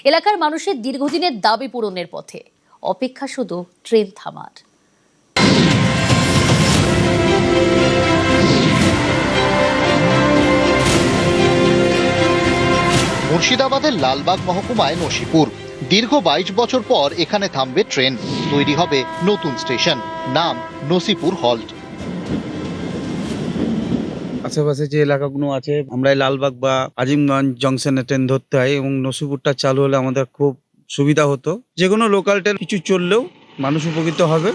এলাকার মানুষের দীর্ঘদিনের দাবি পূরণের পথে, অপেক্ষা শুধু ট্রেন থামার। মুর্শিদাবাদের লালবাগ মহকুমায় নসিপুর। দীর্ঘ 22 বছর পর এখানে থামবে ট্রেন, তৈরি হবে নতুন স্টেশন, নাম নসিপুর হল্ট। আশেপাশে যে এলাকাগুলো আছে, আমরা লালবাগ বা আজিমগঞ্জ জংশনে ট্রেন ধরতে হয় এবং নসিপুরটা চালু হলে আমাদের খুব সুবিধা হতো। যে কোনো লোকাল ট্রেন কিছু চললেও মানুষ উপকৃত হবে।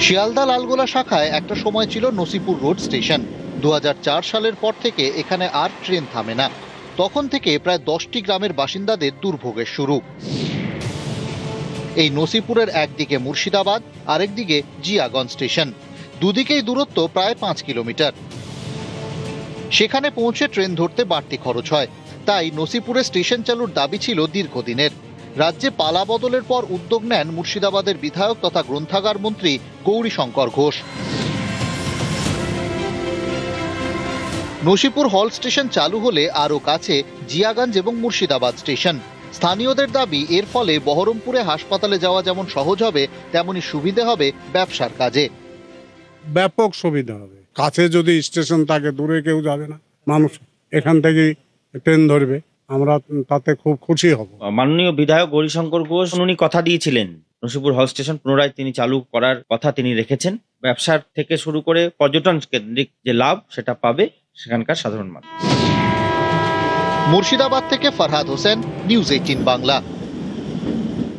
শিয়ালদা লালগোলা শাখায় একটা সময় ছিল নসিপুর রোড স্টেশন। 2004 সালের পর থেকে এখানে আর ট্রেন থামে না। তখন থেকে প্রায় 10টি গ্রামের বাসিন্দাদের দুর্ভোগের শুরু। এই নসিপুরের একদিকে মুর্শিদাবাদ, আরেকদিকে জিয়াগঞ্জ স্টেশন। দুদিকেই দূরত্ব প্রায় 5 কিলোমিটার। সেখানে পৌঁছে ট্রেন ধরতে বাড়তি খরচ হয়, তাই নসিপুরে স্টেশন চালুর দাবি ছিল দীর্ঘদিনের। রাজ্যে পালা বদলের পর উদ্যোগ নেন মুর্শিদাবাদের বিধায়ক তথা গ্রন্থাগার মন্ত্রী গৌরীশঙ্কর ঘোষ। নসিপুর হল স্টেশন চালু হলে আরও কাছে জিয়াগঞ্জ এবং মুর্শিদাবাদ স্টেশন। স্থানীয়দের দাবি, এর ফলে বহরমপুরে হাসপাতালে যাওয়া যেমন সহজ হবে, তেমনি সুবিধে হবে ব্যবসার কাজে। ব্যাপক সুবিধা হবে। কাছে যদি স্টেশন থাকে, দূরে কেউ যাবে না, মানুষ এখান থেকে ট্রেন ধরবে। আমরা তাতে খুব খুশি হব। মাননীয় বিধায়ক গৌরীশঙ্কর ঘোষ উনি কথা দিয়েছিলেন, নসিপুর হল স্টেশন পুনরায় তিনি চালু করার কথা তিনি রেখেছেন। ব্যবসার থেকে শুরু করে পর্যটন কেন্দ্রিক যে লাভ সেটা পাবে সেখানকার সাধারণ মানুষ। মুর্শিদাবাদ থেকে ফরহাদ হোসেন, নিউজ 18 বাংলা।